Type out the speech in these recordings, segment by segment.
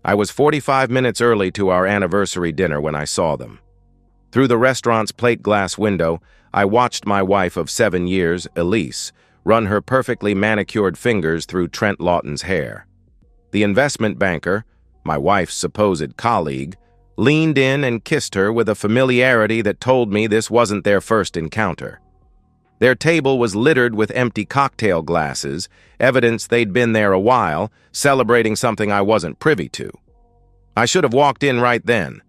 I was 45 minutes early to our anniversary dinner when I saw them. Through the restaurant's plate glass window, I watched my wife of 7 years, Elise, run her perfectly manicured fingers through Trent Lawton's hair. The investment banker, my wife's supposed colleague, leaned in and kissed her with a familiarity that told me this wasn't their first encounter. Their table was littered with empty cocktail glasses, evidence they'd been there a while, celebrating something I wasn't privy to. I should have walked in right then,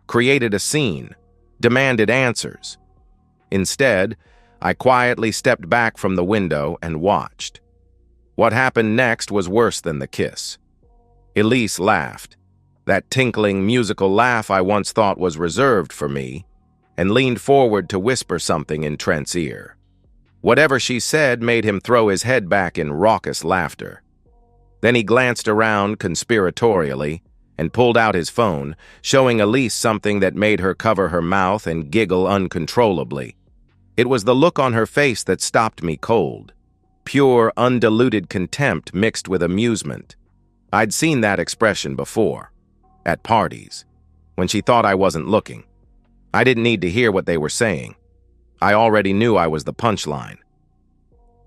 created a scene, demanded answers. Instead, I quietly stepped back from the window and watched. What happened next was worse than the kiss. Elise laughed, that tinkling musical laugh I once thought was reserved for me, and leaned forward to whisper something in Trent's ear. Whatever she said made him throw his head back in raucous laughter. Then he glanced around conspiratorially and pulled out his phone, showing Elise something that made her cover her mouth and giggle uncontrollably. It was the look on her face that stopped me cold. Pure, undiluted contempt mixed with amusement. I'd seen that expression before, at parties, when she thought I wasn't looking. I didn't need to hear what they were saying. I already knew I was the punchline.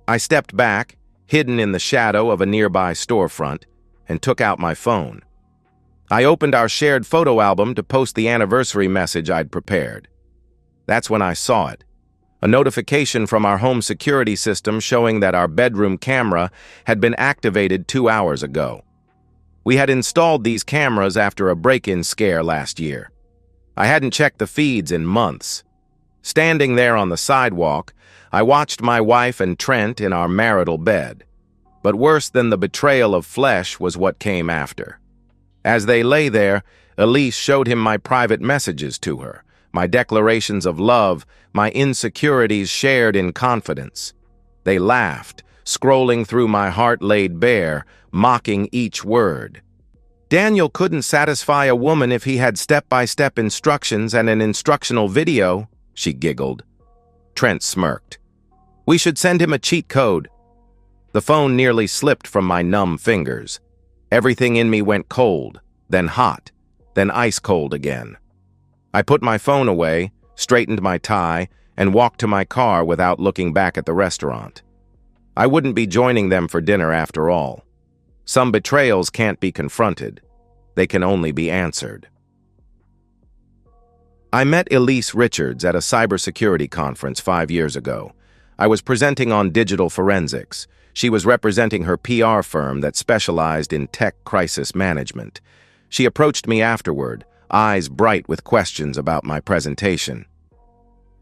I stepped back, hidden in the shadow of a nearby storefront, and took out my phone. I opened our shared photo album to post the anniversary message I'd prepared. That's when I saw it. A notification from our home security system showing that our bedroom camera had been activated 2 hours ago. We had installed these cameras after a break-in scare last year. I hadn't checked the feeds in months. Standing there on the sidewalk, I watched my wife and Trent in our marital bed. But worse than the betrayal of flesh was what came after. As they lay there, Elise showed him my private messages to her, my declarations of love, my insecurities shared in confidence. They laughed, scrolling through my heart laid bare, mocking each word. Daniel couldn't satisfy a woman if he had step-by-step instructions and an instructional video, she giggled. Trent smirked. We should send him a cheat code. The phone nearly slipped from my numb fingers. Everything in me went cold, then hot, then ice cold again. I put my phone away, straightened my tie, and walked to my car without looking back at the restaurant. I wouldn't be joining them for dinner after all. Some betrayals can't be confronted. They can only be answered. I met Elise Richards at a cybersecurity conference 5 years ago. I was presenting on digital forensics. She was representing her PR firm that specialized in tech crisis management. She approached me afterward, eyes bright with questions about my presentation.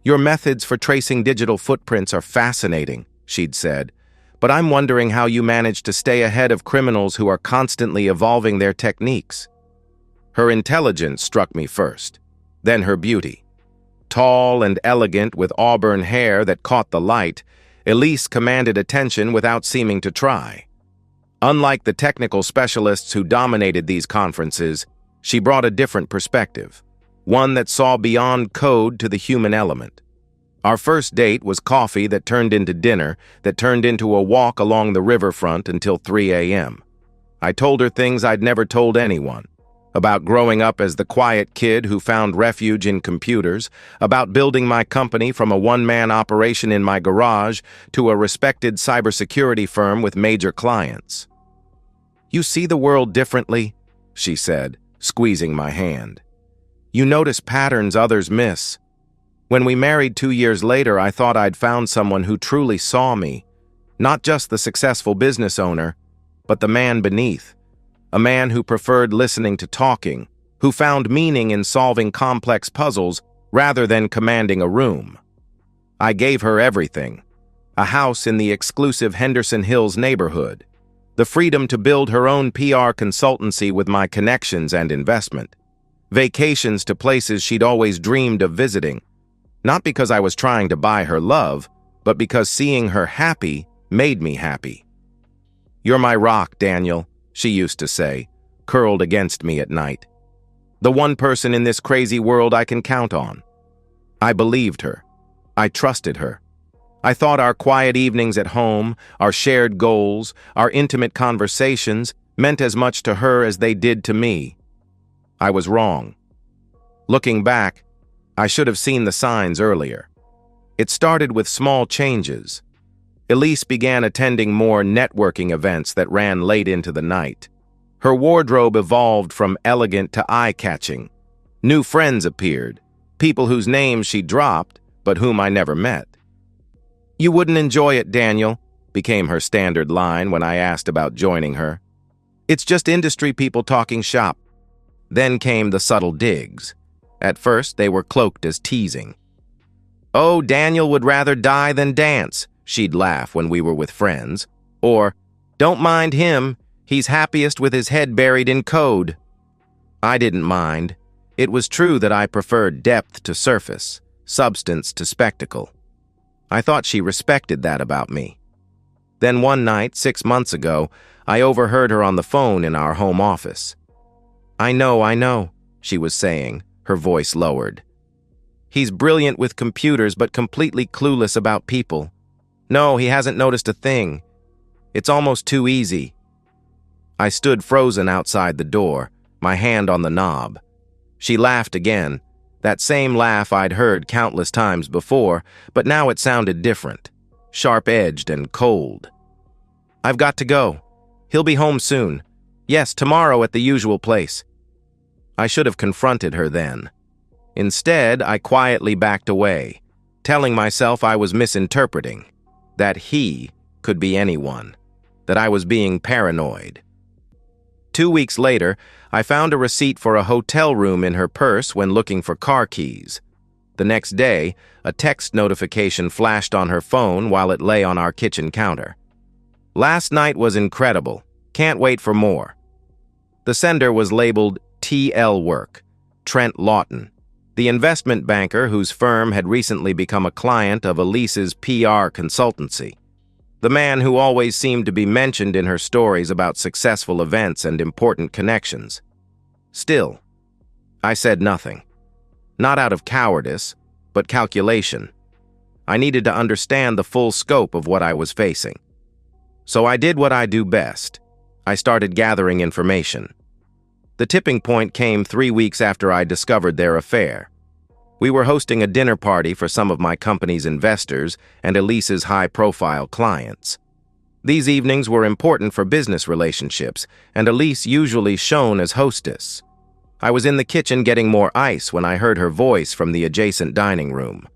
Your methods for tracing digital footprints are fascinating, she'd said, but I'm wondering how you manage to stay ahead of criminals who are constantly evolving their techniques. Her intelligence struck me first. Then her beauty. Tall and elegant with auburn hair that caught the light, Elise commanded attention without seeming to try. Unlike the technical specialists who dominated these conferences, she brought a different perspective, one that saw beyond code to the human element. Our first date was coffee that turned into dinner, that turned into a walk along the riverfront until 3 a.m. I told her things I'd never told anyone. About growing up as the quiet kid who found refuge in computers, about building my company from a one-man operation in my garage to a respected cybersecurity firm with major clients. You see the world differently, she said, squeezing my hand. You notice patterns others miss. When we married 2 years later, I thought I'd found someone who truly saw me, not just the successful business owner, but the man beneath. A man who preferred listening to talking, who found meaning in solving complex puzzles rather than commanding a room. I gave her everything. A house in the exclusive Henderson Hills neighborhood. The freedom to build her own PR consultancy with my connections and investment. Vacations to places she'd always dreamed of visiting. Not because I was trying to buy her love, but because seeing her happy made me happy. You're my rock, Daniel, she used to say, curled against me at night. The one person in this crazy world I can count on. I believed her. I trusted her. I thought our quiet evenings at home, our shared goals, our intimate conversations meant as much to her as they did to me. I was wrong. Looking back, I should have seen the signs earlier. It started with small changes. Elise began attending more networking events that ran late into the night. Her wardrobe evolved from elegant to eye-catching. New friends appeared, people whose names she dropped, but whom I never met. "You wouldn't enjoy it, Daniel," became her standard line when I asked about joining her. "It's just industry people talking shop." Then came the subtle digs. At first, they were cloaked as teasing. "Oh, Daniel would rather die than dance," she'd laugh when we were with friends. Or, "Don't mind him, he's happiest with his head buried in code." I didn't mind. It was true that I preferred depth to surface, substance to spectacle. I thought she respected that about me. Then one night, 6 months ago, I overheard her on the phone in our home office. I know, she was saying, her voice lowered. "He's brilliant with computers but completely clueless about people. No, he hasn't noticed a thing. It's almost too easy." I stood frozen outside the door, my hand on the knob. She laughed again, that same laugh I'd heard countless times before, but now it sounded different, sharp-edged and cold. "I've got to go. He'll be home soon. Yes, tomorrow at the usual place." I should have confronted her then. Instead, I quietly backed away, telling myself I was misinterpreting, that he could be anyone, that I was being paranoid. 2 weeks later, I found a receipt for a hotel room in her purse when looking for car keys. The next day, a text notification flashed on her phone while it lay on our kitchen counter. "Last night was incredible. Can't wait for more." The sender was labeled TL Work, Trent Lawton, the investment banker whose firm had recently become a client of Elise's PR consultancy. The man who always seemed to be mentioned in her stories about successful events and important connections. Still, I said nothing. Not out of cowardice, but calculation. I needed to understand the full scope of what I was facing. So I did what I do best. I started gathering information. The tipping point came 3 weeks after I discovered their affair. We were hosting a dinner party for some of my company's investors and Elise's high-profile clients. These evenings were important for business relationships, and Elise usually shone as hostess. I was in the kitchen getting more ice when I heard her voice from the adjacent dining room.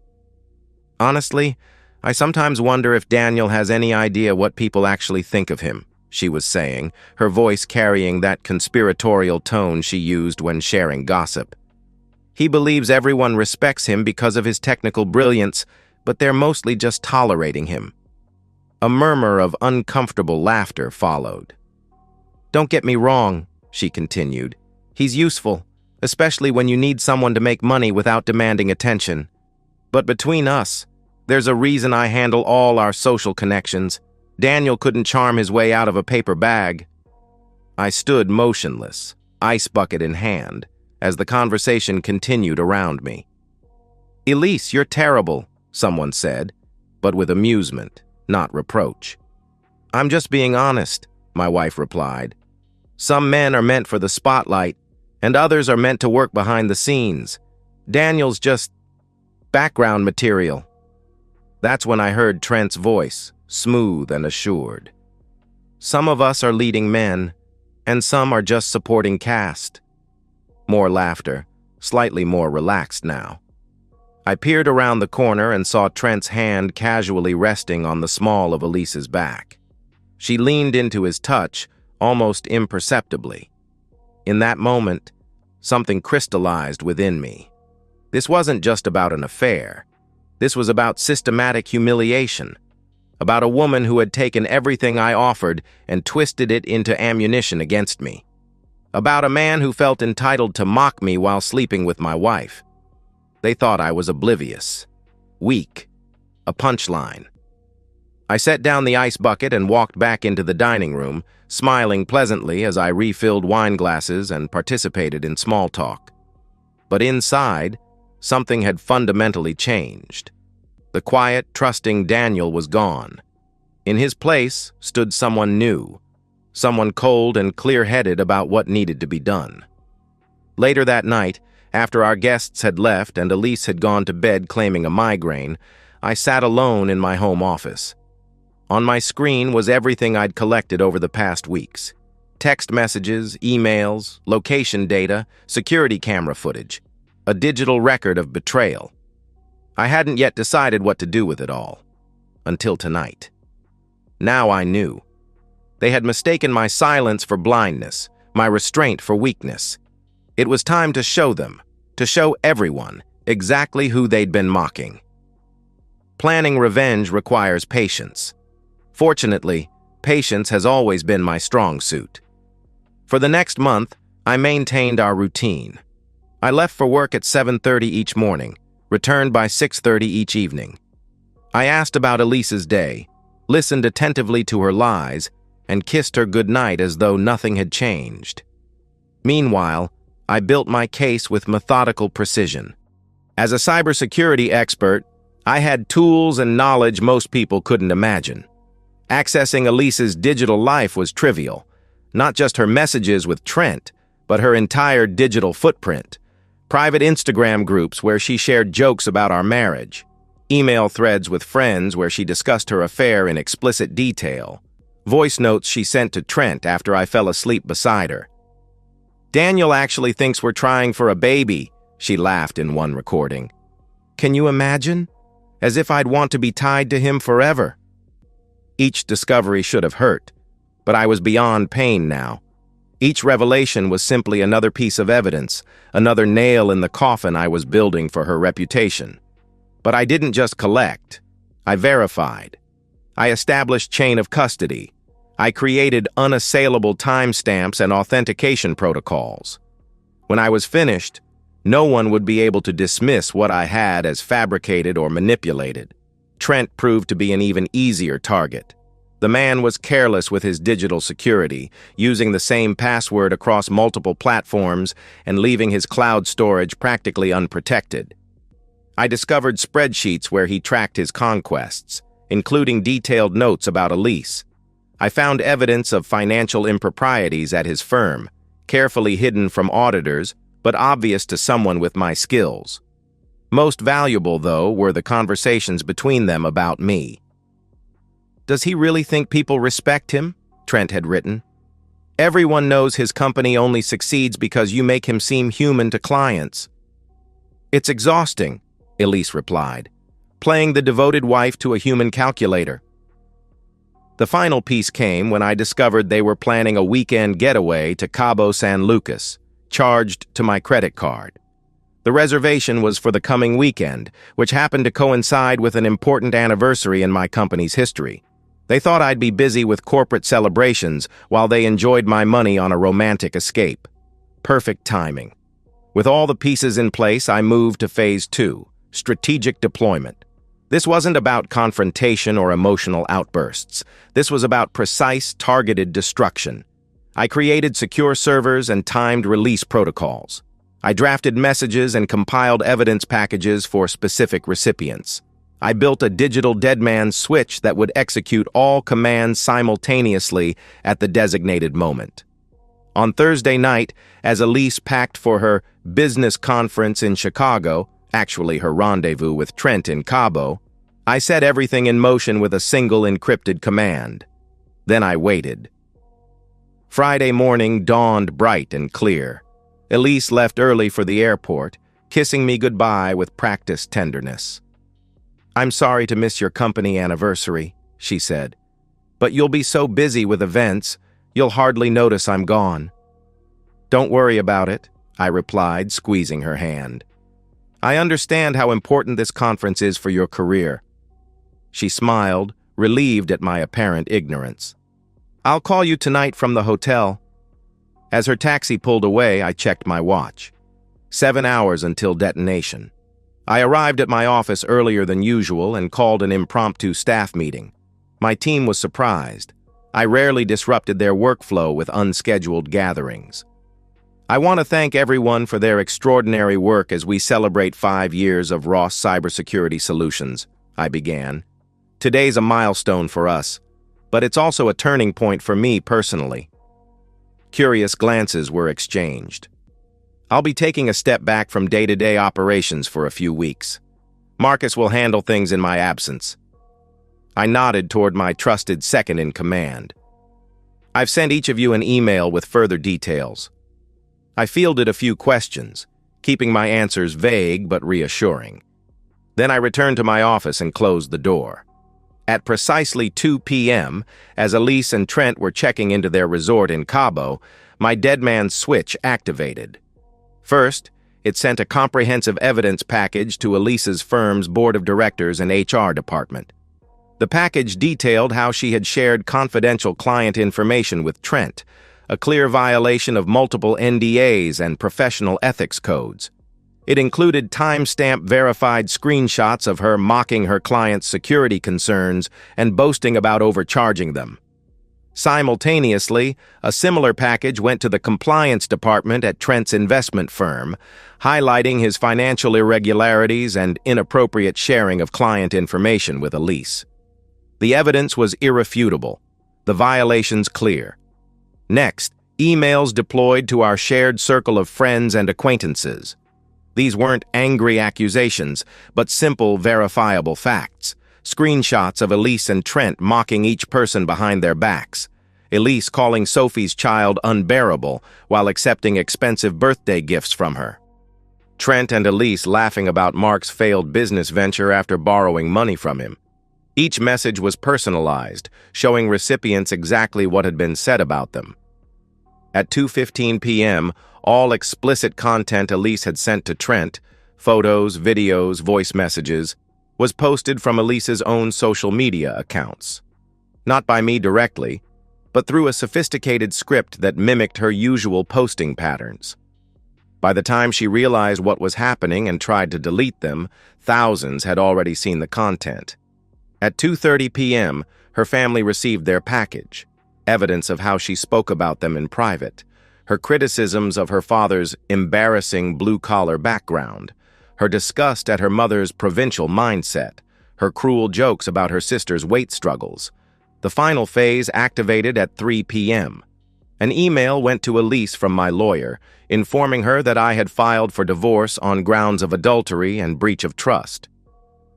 "Honestly, I sometimes wonder if Daniel has any idea what people actually think of him," she was saying, her voice carrying that conspiratorial tone she used when sharing gossip. "He believes everyone respects him because of his technical brilliance, but they're mostly just tolerating him." A murmur of uncomfortable laughter followed. "Don't get me wrong," she continued. "He's useful, especially when you need someone to make money without demanding attention. But between us, there's a reason I handle all our social connections. Daniel couldn't charm his way out of a paper bag." I stood motionless, ice bucket in hand, as the conversation continued around me. "Elise, you're terrible," someone said, but with amusement, not reproach. "I'm just being honest," my wife replied. "Some men are meant for the spotlight, and others are meant to work behind the scenes. Daniel's just background material." That's when I heard Trent's voice, smooth and assured. "Some of us are leading men, and some are just supporting cast." More laughter, slightly more relaxed now. I peered around the corner and saw Trent's hand casually resting on the small of Elise's back. She leaned into his touch, almost imperceptibly. In that moment, something crystallized within me. This wasn't just about an affair. This was about systematic humiliation, about a woman who had taken everything I offered and twisted it into ammunition against me. About a man who felt entitled to mock me while sleeping with my wife. They thought I was oblivious, weak, a punchline. I set down the ice bucket and walked back into the dining room, smiling pleasantly as I refilled wine glasses and participated in small talk. But inside, something had fundamentally changed. The quiet, trusting Daniel was gone. In his place stood someone new, someone cold and clear-headed about what needed to be done. Later that night, after our guests had left and Elise had gone to bed claiming a migraine, I sat alone in my home office. On my screen was everything I'd collected over the past weeks. Text messages, emails, location data, security camera footage, a digital record of betrayal. I hadn't yet decided what to do with it all. Until tonight. Now I knew. They had mistaken my silence for blindness, my restraint for weakness. It was time to show them, to show everyone, exactly who they'd been mocking. Planning revenge requires patience. Fortunately, patience has always been my strong suit. For the next month, I maintained our routine. I left for work at 7:30 each morning, returned by 6:30 each evening. I asked about Elise's day, listened attentively to her lies, and kissed her goodnight as though nothing had changed. Meanwhile, I built my case with methodical precision. As a cybersecurity expert, I had tools and knowledge most people couldn't imagine. Accessing Elise's digital life was trivial, not just her messages with Trent, but her entire digital footprint. Private Instagram groups where she shared jokes about our marriage, email threads with friends where she discussed her affair in explicit detail, voice notes she sent to Trent after I fell asleep beside her. "Daniel actually thinks we're trying for a baby," she laughed in one recording. "Can you imagine? As if I'd want to be tied to him forever." Each discovery should have hurt, but I was beyond pain now. Each revelation was simply another piece of evidence, another nail in the coffin I was building for her reputation. But I didn't just collect. I verified. I established chain of custody. I created unassailable timestamps and authentication protocols. When I was finished, no one would be able to dismiss what I had as fabricated or manipulated. Trent proved to be an even easier target. The man was careless with his digital security, using the same password across multiple platforms and leaving his cloud storage practically unprotected. I discovered spreadsheets where he tracked his conquests, including detailed notes about Elise. I found evidence of financial improprieties at his firm, carefully hidden from auditors, but obvious to someone with my skills. Most valuable, though, were the conversations between them about me. "Does he really think people respect him?" Trent had written. "Everyone knows his company only succeeds because you make him seem human to clients." "It's exhausting," Elise replied, "playing the devoted wife to a human calculator." The final piece came when I discovered they were planning a weekend getaway to Cabo San Lucas, charged to my credit card. The reservation was for the coming weekend, which happened to coincide with an important anniversary in my company's history. They thought I'd be busy with corporate celebrations while they enjoyed my money on a romantic escape. Perfect timing. With all the pieces in place, I moved to Phase 2, strategic deployment. This wasn't about confrontation or emotional outbursts. This was about precise, targeted destruction. I created secure servers and timed release protocols. I drafted messages and compiled evidence packages for specific recipients. I built a digital deadman switch that would execute all commands simultaneously at the designated moment. On Thursday night, as Elise packed for her business conference in Chicago, actually her rendezvous with Trent in Cabo, I set everything in motion with a single encrypted command. Then I waited. Friday morning dawned bright and clear. Elise left early for the airport, kissing me goodbye with practiced tenderness. "I'm sorry to miss your company anniversary," she said, "but you'll be so busy with events, you'll hardly notice I'm gone." "Don't worry about it," I replied, squeezing her hand. "I understand how important this conference is for your career." She smiled, relieved at my apparent ignorance. "I'll call you tonight from the hotel." As her taxi pulled away, I checked my watch. 7 hours until detonation. I arrived at my office earlier than usual and called an impromptu staff meeting. My team was surprised. I rarely disrupted their workflow with unscheduled gatherings. "I want to thank everyone for their extraordinary work as we celebrate 5 years of Ross Cybersecurity Solutions," I began. "Today's a milestone for us. but it's also a turning point for me personally. Curious glances were exchanged. I'll be taking a step back from day-to-day operations for a few weeks. Marcus will handle things in my absence. I nodded toward my trusted second-in-command. I've sent each of you an email with further details. I fielded a few questions, keeping my answers vague but reassuring. Then I returned to my office and closed the door. At precisely 2 p.m., as Elise and Trent were checking into their resort in Cabo, my dead man's switch activated. First, it sent a comprehensive evidence package to Elise's firm's board of directors and HR department. The package detailed how she had shared confidential client information with Trent, a clear violation of multiple NDAs and professional ethics codes. It included timestamp-verified screenshots of her mocking her client's security concerns and boasting about overcharging them. Simultaneously, a similar package went to the compliance department at Trent's investment firm, highlighting his financial irregularities and inappropriate sharing of client information with Elise. The evidence was irrefutable, the violations clear. Next, emails deployed to our shared circle of friends and acquaintances. These weren't angry accusations, but simple, verifiable facts. Screenshots of Elise and Trent mocking each person behind their backs. Elise calling Sophie's child unbearable while accepting expensive birthday gifts from her. Trent and Elise laughing about Mark's failed business venture after borrowing money from him. Each message was personalized, showing recipients exactly what had been said about them. At 2:15 p.m., all explicit content Elise had sent to Trent, photos, videos, voice messages, was posted from Elise's own social media accounts. Not by me directly, but through a sophisticated script that mimicked her usual posting patterns. By the time she realized what was happening and tried to delete them, thousands had already seen the content. At 2:30 p.m., her family received their package, evidence of how she spoke about them in private, her criticisms of her father's embarrassing blue-collar background, her disgust at her mother's provincial mindset, her cruel jokes about her sister's weight struggles. The final phase activated at 3 p.m. An email went to Elise from my lawyer, informing her that I had filed for divorce on grounds of adultery and breach of trust.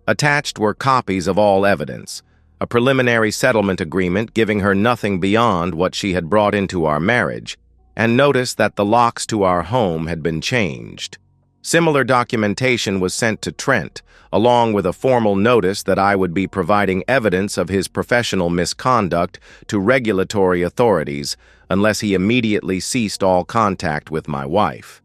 Attached were copies of all evidence, a preliminary settlement agreement giving her nothing beyond what she had brought into our marriage, and notice that the locks to our home had been changed. Similar documentation was sent to Trent, along with a formal notice that I would be providing evidence of his professional misconduct to regulatory authorities unless he immediately ceased all contact with my wife.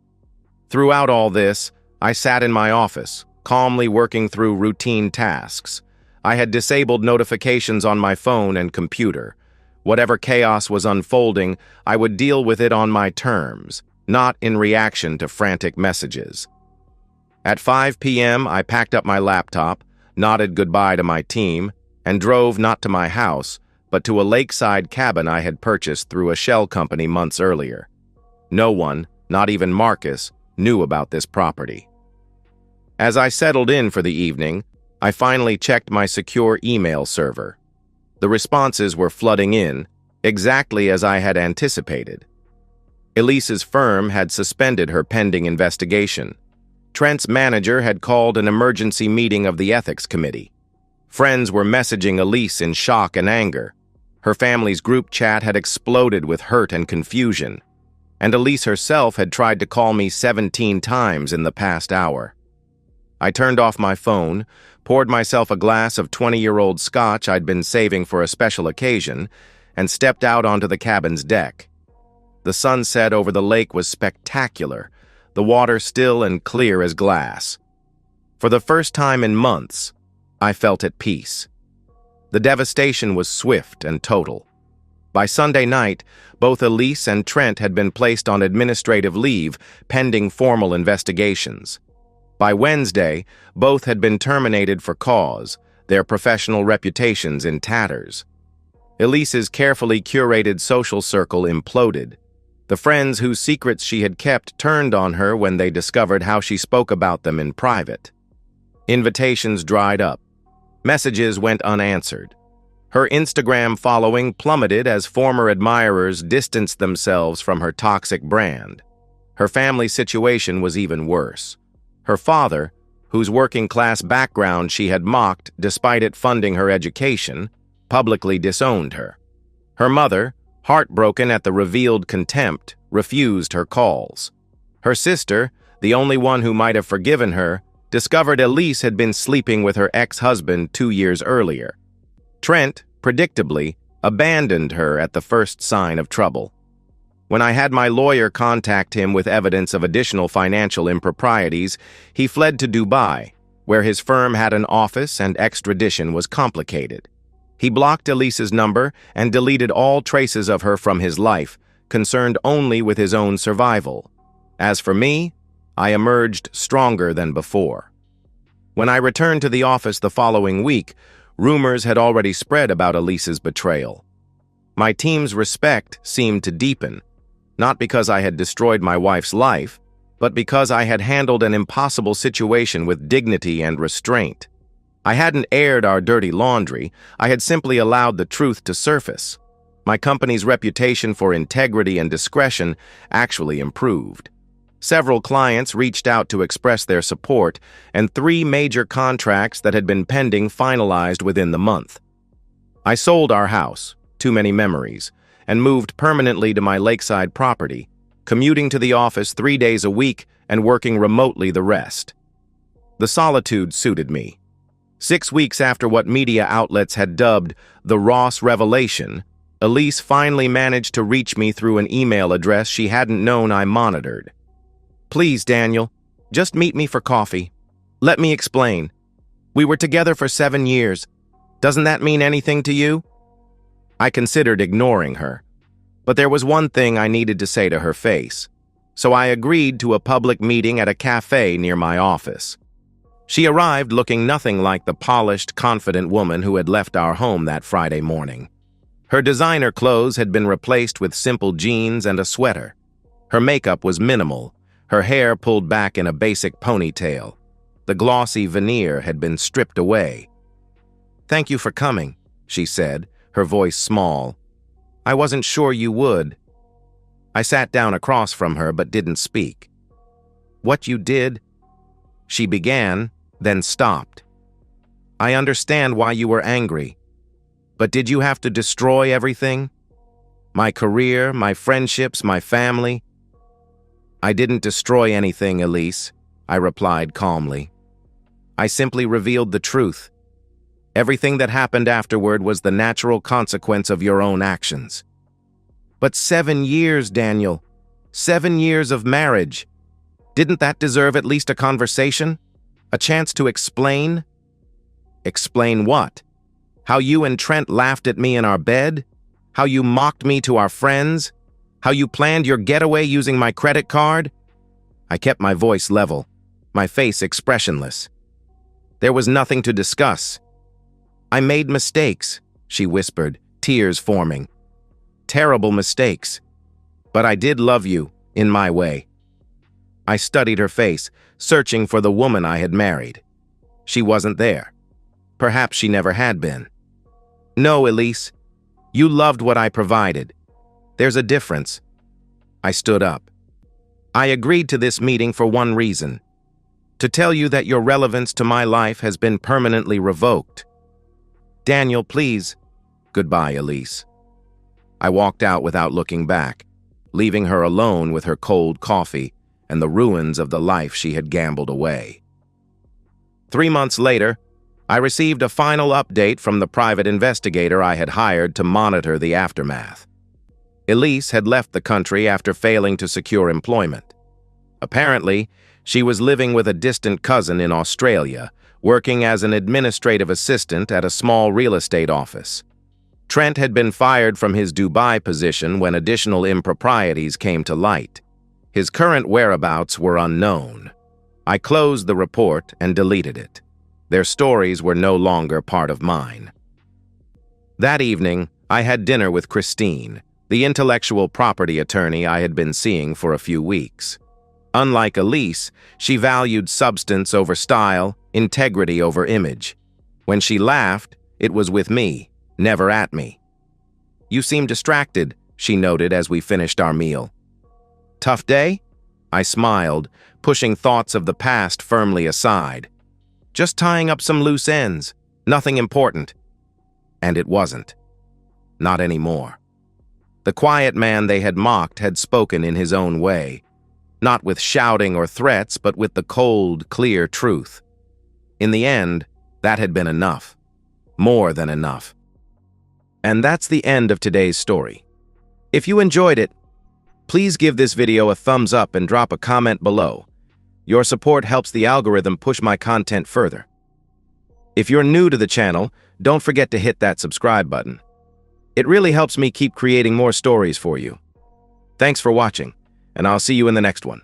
Throughout all this, I sat in my office, calmly working through routine tasks. I had disabled notifications on my phone and computer. Whatever chaos was unfolding, I would deal with it on my terms, not in reaction to frantic messages. At 5 p.m., I packed up my laptop, nodded goodbye to my team, and drove not to my house, but to a lakeside cabin I had purchased through a shell company months earlier. No one, not even Marcus, knew about this property. As I settled in for the evening, I finally checked my secure email server. The responses were flooding in, exactly as I had anticipated. Elise's firm had suspended her pending investigation. Trent's manager had called an emergency meeting of the ethics committee. Friends were messaging Elise in shock and anger. Her family's group chat had exploded with hurt and confusion, and Elise herself had tried to call me 17 times in the past hour. I turned off my phone, poured myself a glass of 20-year-old scotch I'd been saving for a special occasion, and stepped out onto the cabin's deck. The sunset over the lake was spectacular, the water still and clear as glass. For the first time in months, I felt at peace. The devastation was swift and total. By Sunday night, both Elise and Trent had been placed on administrative leave pending formal investigations. By Wednesday, both had been terminated for cause, their professional reputations in tatters. Elise's carefully curated social circle imploded. The friends whose secrets she had kept turned on her when they discovered how she spoke about them in private. Invitations dried up. Messages went unanswered. Her Instagram following plummeted as former admirers distanced themselves from her toxic brand. Her family situation was even worse. Her father, whose working-class background she had mocked despite it funding her education, publicly disowned her. Her mother, heartbroken at the revealed contempt, refused her calls. Her sister, the only one who might have forgiven her, discovered Elise had been sleeping with her ex-husband 2 years earlier. Trent, predictably, abandoned her at the first sign of trouble. When I had my lawyer contact him with evidence of additional financial improprieties, he fled to Dubai, where his firm had an office and extradition was complicated. He blocked Elise's number and deleted all traces of her from his life, concerned only with his own survival. As for me, I emerged stronger than before. When I returned to the office the following week, rumors had already spread about Elise's betrayal. My team's respect seemed to deepen, not because I had destroyed my wife's life, but because I had handled an impossible situation with dignity and restraint. I hadn't aired our dirty laundry, I had simply allowed the truth to surface. My company's reputation for integrity and discretion actually improved. Several clients reached out to express their support, and 3 major contracts that had been pending finalized within the month. I sold our house, too many memories, and moved permanently to my lakeside property, commuting to the office 3 days a week and working remotely the rest. The solitude suited me. 6 weeks after what media outlets had dubbed the Ross revelation, Elise finally managed to reach me through an email address she hadn't known I monitored. "Please, Daniel, just meet me for coffee. Let me explain. We were together for 7 years. Doesn't that mean anything to you?" I considered ignoring her, but there was one thing I needed to say to her face, so I agreed to a public meeting at a cafe near my office. She arrived looking nothing like the polished, confident woman who had left our home that Friday morning. Her designer clothes had been replaced with simple jeans and a sweater. Her makeup was minimal, her hair pulled back in a basic ponytail. The glossy veneer had been stripped away. "Thank you for coming," she said, her voice small. "I wasn't sure you would." I sat down across from her but didn't speak. "What you did?" She began, then stopped. "I understand why you were angry. But did you have to destroy everything? My career, my friendships, my family?" "I didn't destroy anything, Elise," I replied calmly. "I simply revealed the truth. Everything that happened afterward was the natural consequence of your own actions." "But 7 years, Daniel. 7 years of marriage. Didn't that deserve at least a conversation? A chance to explain?" "Explain what? How you and Trent laughed at me in our bed? How you mocked me to our friends? How you planned your getaway using my credit card?" I kept my voice level, my face expressionless. There was nothing to discuss. "I made mistakes," she whispered, tears forming. "Terrible mistakes. But I did love you, in my way." I studied her face, searching for the woman I had married. She wasn't there. Perhaps she never had been. "No, Elise. You loved what I provided. There's a difference." I stood up. "I agreed to this meeting for one reason. To tell you that your relevance to my life has been permanently revoked." "Daniel, please." "Goodbye, Elise." I walked out without looking back, leaving her alone with her cold coffee and the ruins of the life she had gambled away. 3 months later, I received a final update from the private investigator I had hired to monitor the aftermath. Elise had left the country after failing to secure employment. Apparently, she was living with a distant cousin in Australia, working as an administrative assistant at a small real estate office. Trent had been fired from his Dubai position when additional improprieties came to light. His current whereabouts were unknown. I closed the report and deleted it. Their stories were no longer part of mine. That evening, I had dinner with Christine, the intellectual property attorney I had been seeing for a few weeks. Unlike Elise, she valued substance over style, integrity over image. When she laughed, it was with me. never at me. "You seem distracted," she noted as we finished our meal. "Tough day?" I smiled, pushing thoughts of the past firmly aside. "Just tying up some loose ends. Nothing important." And it wasn't. Not anymore. The quiet man they had mocked had spoken in his own way, not with shouting or threats, but with the cold, clear truth. In the end, that had been enough. More than enough. And that's the end of today's story. If you enjoyed it, please give this video a thumbs up and drop a comment below. Your support helps the algorithm push my content further. If you're new to the channel, don't forget to hit that subscribe button. It really helps me keep creating more stories for you. Thanks for watching, and I'll see you in the next one.